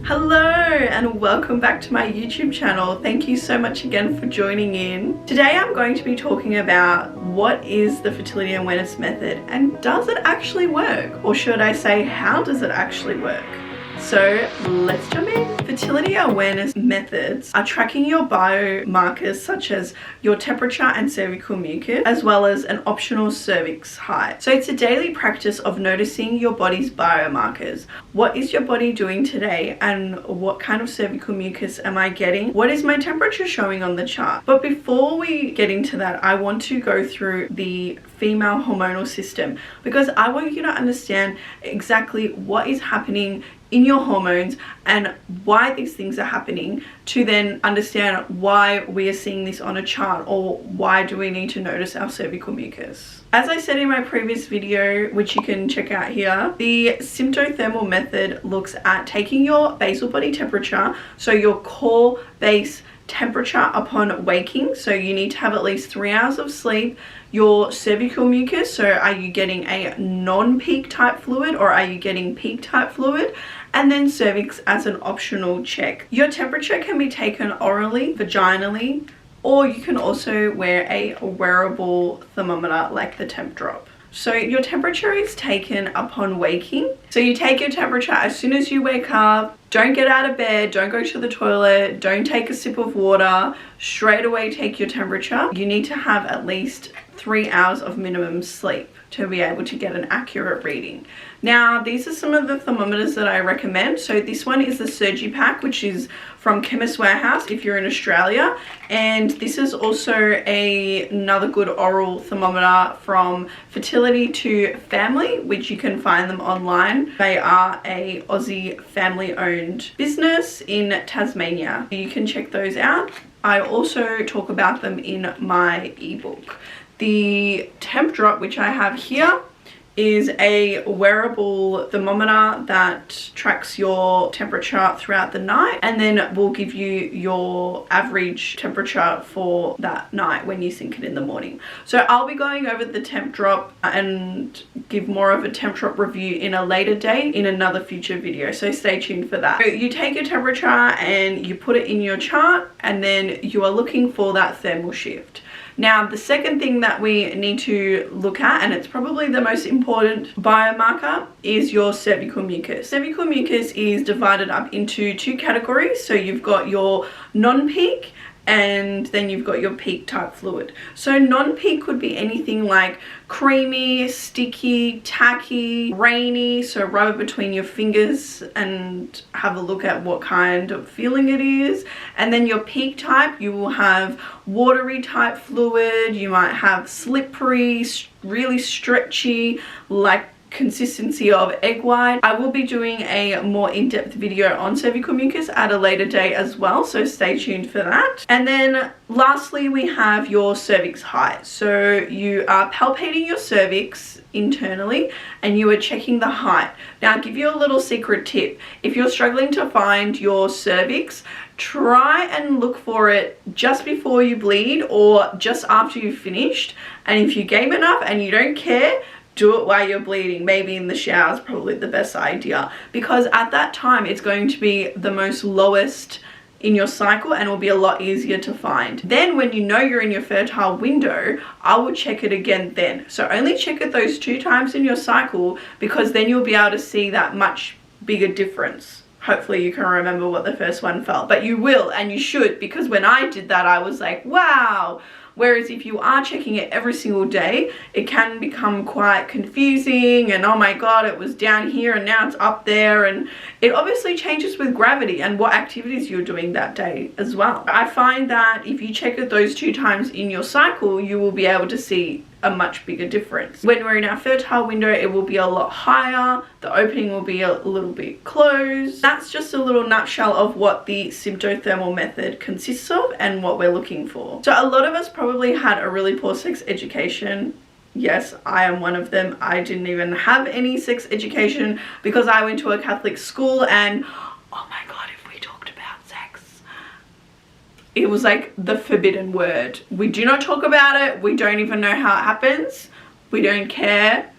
Hello and welcome back to my YouTube channel. Thank you so much again for joining in. Today I'm going to be talking about what is the Fertility Awareness Method and does it actually work? Or should I say, how does it actually work? So let's jump in. Fertility awareness methods are tracking your biomarkers such as your temperature and cervical mucus, as well as an optional cervix height. So it's a daily practice of noticing your body's biomarkers. What is your body doing today and what kind of cervical mucus am I getting? What is my temperature showing on the chart? But before we get into that, I want to go through the female hormonal system because I want you to understand exactly what is happening in your hormones and why these things are happening, to then understand why we are seeing this on a chart, or why do we need to notice our cervical mucus. As I said in my previous video, which you can check out here, the symptothermal method looks at taking your basal body temperature, so your core base temperature upon waking, so you need to have at least 3 hours of sleep, your cervical mucus, so are you getting a non-peak type fluid or are you getting peak type fluid, and then cervix as an optional check. Your temperature can be taken orally, vaginally, or you can also wear a wearable thermometer like the temp drop. So your temperature is taken upon waking. So you take your temperature as soon as you wake up. Don't get out of bed, don't go to the toilet, don't take a sip of water. Straight away take your temperature. You need to have at least 3 hours of minimum sleep to be able to get an accurate reading. Now, these are some of the thermometers that I recommend. So this one is the Surgipack, which is from Chemist Warehouse if you're in Australia. And this is also another good oral thermometer from Fertility to Family, which you can find them online. They are a Aussie family-owned business in Tasmania. You can check those out. I also talk about them in my ebook. The temp drop, which I have here, is a wearable thermometer that tracks your temperature throughout the night and then will give you your average temperature for that night when you sync it in the morning. So I'll be going over the temp drop and give more of a temp drop review in a later date in another future video, so stay tuned for that. So you take your temperature and you put it in your chart, and then you are looking for that thermal shift. Now, the second thing that we need to look at, and it's probably the most important biomarker, is your cervical mucus. Cervical mucus is divided up into two categories. So you've got your non-peak and then you've got your peak type fluid. So non-peak could be anything like creamy, sticky, tacky, rainy, so rub it between your fingers and have a look at what kind of feeling it is. And then your peak type, you will have watery type fluid, you might have slippery, really stretchy, like consistency of egg white. I will be doing a more in-depth video on cervical mucus at a later date as well, so stay tuned for that. And then lastly, we have your cervix height. So you are palpating your cervix internally and you are checking the height. Now, I'll give you a little secret tip. If you're struggling to find your cervix, try and look for it just before you bleed or just after you've finished. And if you game enough and you don't care, do it while you're bleeding. Maybe in the shower is probably the best idea, because at that time it's going to be the most lowest in your cycle and will be a lot easier to find. Then when you know you're in your fertile window, I will check it again then. So only check it those 2 times in your cycle, because then you'll be able to see that much bigger difference. Hopefully you can remember what the first one felt, but you will, and you should, because when I did that I was like, wow. Whereas if you are checking it every single day, it can become quite confusing and, oh my god, it was down here and now it's up there, and it obviously changes with gravity and what activities you're doing that day as well. I find that if you check it those 2 times in your cycle, you will be able to see a much bigger difference. When we're in our fertile window, it will be a lot higher, the opening will be a little bit closed. That's just a little nutshell of what the symptothermal method consists of and what we're looking for. So a lot of us probably had a really poor sex education. Yes, I am one of them. I didn't even have any sex education because I went to a Catholic school, and oh my god, if we talked about sex, it was like the forbidden word. We do not talk about it. We don't even know how it happens. We don't care.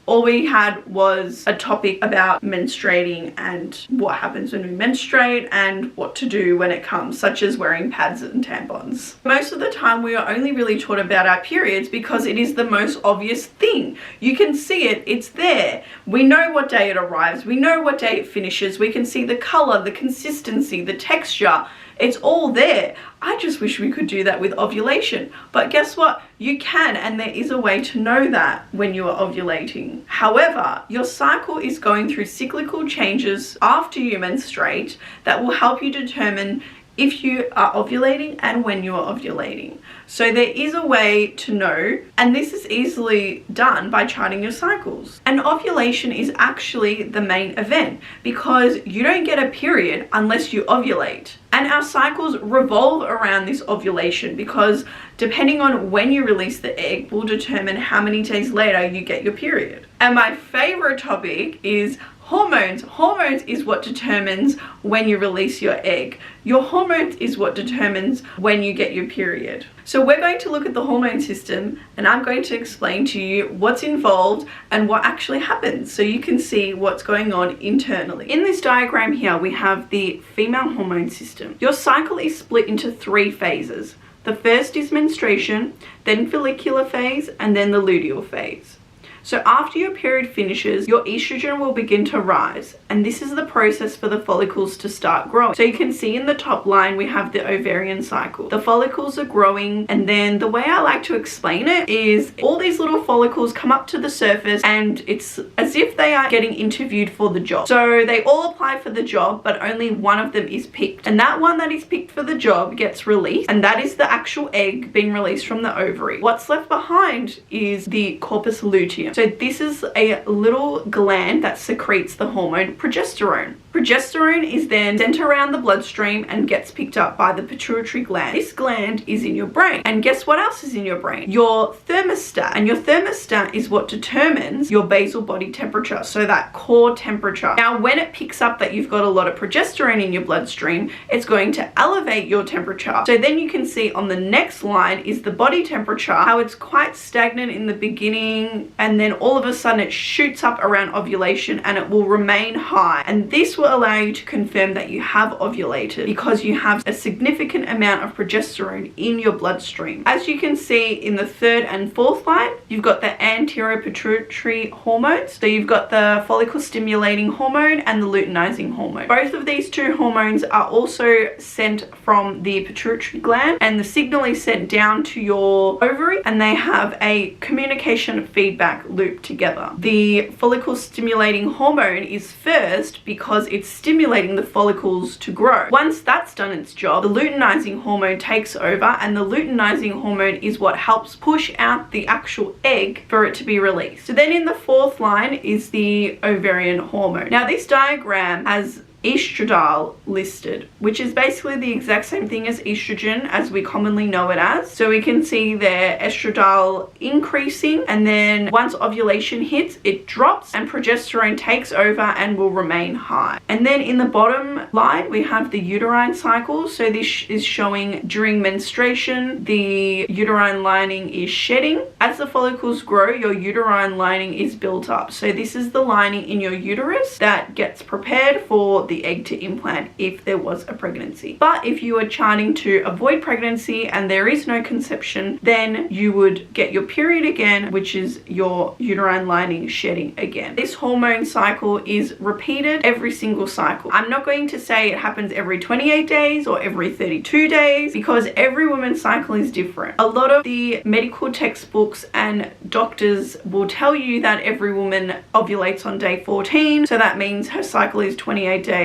all we had was a topic about menstruating and what happens when we menstruate and what to do when it comes, such as wearing pads and tampons. Most of the time we are only really taught about our periods because it is the most obvious thing. You can see it, it's there. We know what day it arrives, we know what day it finishes, we can see the color, the consistency, the texture. It's all there. I just wish we could do that with ovulation. But guess what? You can, and there is a way to know that when you are ovulating. However, your cycle is going through cyclical changes after you menstruate that will help you determine if you are ovulating and when you are ovulating. So there is a way to know, and this is easily done by charting your cycles. And ovulation is actually the main event because you don't get a period unless you ovulate. And our cycles revolve around this ovulation because depending on when you release the egg will determine how many days later you get your period. And my favorite topic is hormones. Hormones is what determines when you release your egg. Your hormones is what determines when you get your period. So we're going to look at the hormone system and I'm going to explain to you what's involved and what actually happens so you can see what's going on internally. In this diagram here, we have the female hormone system. Your cycle is split into 3 phases. The first is menstruation, then follicular phase, and then the luteal phase. So after your period finishes, your estrogen will begin to rise, and this is the process for the follicles to start growing. So you can see in the top line we have the ovarian cycle. The follicles are growing, and then the way I like to explain it is all these little follicles come up to the surface and it's as if they are getting interviewed for the job. So they all apply for the job, but only one of them is picked, and that one that is picked for the job gets released, and that is the actual egg being released from the ovary. What's left behind is the corpus luteum. So this is a little gland that secretes the hormone progesterone. Progesterone is then sent around the bloodstream and gets picked up by the pituitary gland. This gland is in your brain. And guess what else is in your brain? Your thermostat. And your thermostat is what determines your basal body temperature, so that core temperature. Now, when it picks up that you've got a lot of progesterone in your bloodstream, it's going to elevate your temperature. So then you can see on the next line is the body temperature, how it's quite stagnant in the beginning, and then all of a sudden it shoots up around ovulation and it will remain high. And this will allow you to confirm that you have ovulated because you have a significant amount of progesterone in your bloodstream. As you can see in the 3rd and 4th line, you've got the anterior pituitary hormones. So you've got the follicle stimulating hormone and the luteinizing hormone. Both of these 2 hormones are also sent from the pituitary gland, and the signal is sent down to your ovary, and they have a communication feedback loop together. The follicle stimulating hormone is first because it's stimulating the follicles to grow. Once that's done its job, the luteinizing hormone takes over, and the luteinizing hormone is what helps push out the actual egg for it to be released. So then in the 4th line is the ovarian hormone. Now this diagram has estradiol listed, which is basically the exact same thing as estrogen as we commonly know it as. So we can see there estradiol increasing, and then once ovulation hits, it drops and progesterone takes over and will remain high. And then in the bottom line we have the uterine cycle. So this is showing during menstruation the uterine lining is shedding. As the follicles grow, your uterine lining is built up. So this is the lining in your uterus that gets prepared for the egg to implant if there was a pregnancy. But if you are charting to avoid pregnancy and there is no conception, then you would get your period again, which is your uterine lining shedding again. This hormone cycle is repeated every single cycle. I'm not going to say it happens every 28 days or every 32 days because every woman's cycle is different. A lot of the medical textbooks and doctors will tell you that every woman ovulates on day 14, so that means her cycle is 28 days.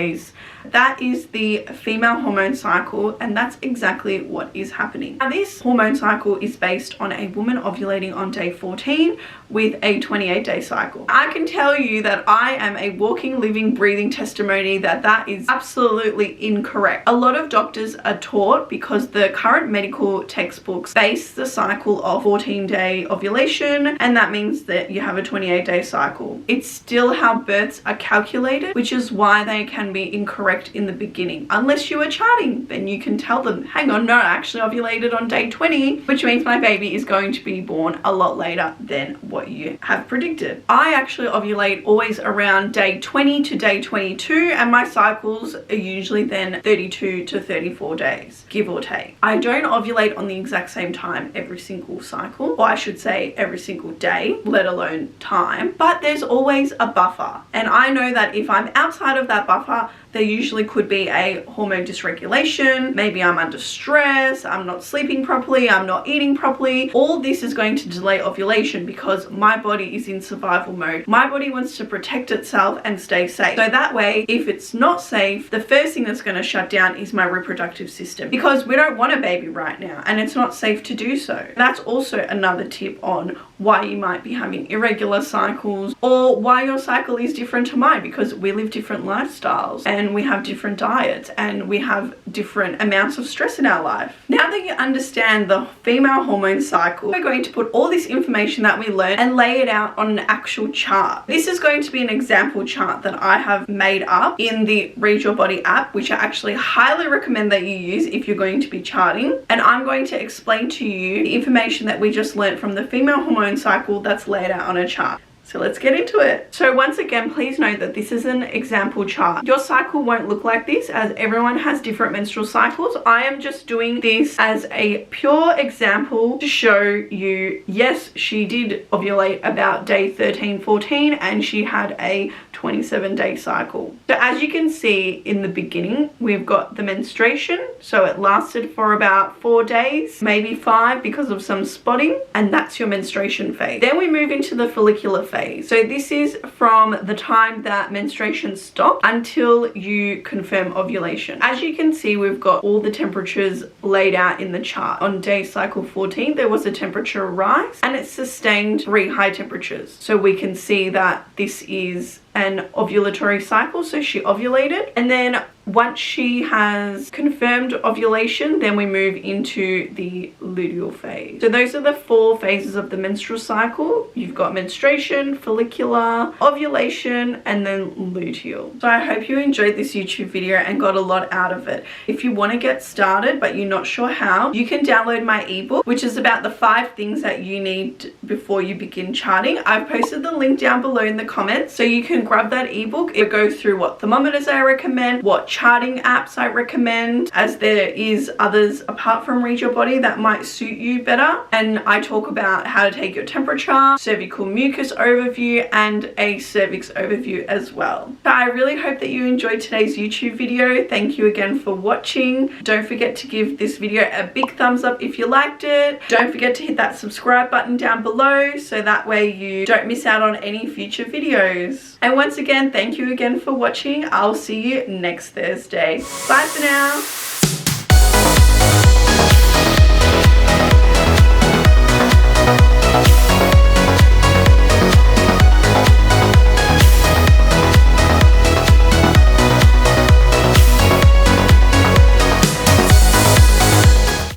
That is the female hormone cycle, and that's exactly what is happening. Now this hormone cycle is based on a woman ovulating on day 14 with a 28-day cycle. I can tell you that I am a walking, living, breathing testimony that that is absolutely incorrect. A lot of doctors are taught, because the current medical textbooks base the cycle of 14-day ovulation, and that means that you have a 28-day cycle. It's still how births are calculated, which is why they can can be incorrect in the beginning. Unless you are charting, then you can tell them, hang on, no, I actually ovulated on day 20, which means my baby is going to be born a lot later than what you have predicted. I actually ovulate always around day 20 to day 22, and my cycles are usually then 32 to 34 days, give or take. I don't ovulate on the exact same time every single cycle, or I should say every single day, let alone time, but there's always a buffer. And I know that if I'm outside of that buffer, there usually could be a hormone dysregulation, maybe I'm under stress, I'm not sleeping properly, I'm not eating properly. All this is going to delay ovulation because my body is in survival mode. My body wants to protect itself and stay safe. So that way, if it's not safe, the first thing that's going to shut down is my reproductive system, because we don't want a baby right now and it's not safe to do so. That's also another tip on why you might be having irregular cycles, or why your cycle is different to mine, because we live different lifestyles and we have different diets and we have different amounts of stress in our life. Now that you understand the female hormone cycle, we're going to put all this information that we learned and lay it out on an actual chart. This is going to be an example chart that I have made up in the Read Your Body app, which I actually highly recommend that you use if you're going to be charting. And I'm going to explain to you the information that we just learned from the female hormone cycle that's laid out on a chart. So let's get into it. So once again, please note that this is an example chart. Your cycle won't look like this, as everyone has different menstrual cycles. I am just doing this as a pure example to show you, yes, she did ovulate about day 13, 14, and she had a 27-day cycle. So as you can see in the beginning, we've got the menstruation. So it lasted for about 4 days, maybe 5 because of some spotting, and that's your menstruation phase. Then we move into the follicular phase. So this is from the time that menstruation stopped until you confirm ovulation. As you can see, we've got all the temperatures laid out in the chart. On day cycle 14, there was a temperature rise and it sustained 3 high temperatures. So we can see that this is an ovulatory cycle, so she ovulated, and then once she has confirmed ovulation, then we move into the luteal phase. So those are the 4 phases of the menstrual cycle. You've got menstruation, follicular, ovulation, and then luteal. So I hope you enjoyed this YouTube video and got a lot out of it. If you want to get started but you're not sure how, you can download my ebook, which is about the 5 things that you need before you begin charting. I've posted the link down below in the comments, so you can grab that ebook. It goes through what thermometers I recommend, what charting apps I recommend, as there is others apart from Read Your Body that might suit you better. And I talk about how to take your temperature, cervical mucus overview, and a cervix overview as well. So I really hope that you enjoyed today's YouTube video. Thank you again for watching. Don't forget to give this video a big thumbs up if you liked it. Don't forget to hit that subscribe button down below, so that way you don't miss out on any future videos. And once again, thank you again for watching. I'll see you next Thursday. Bye for now.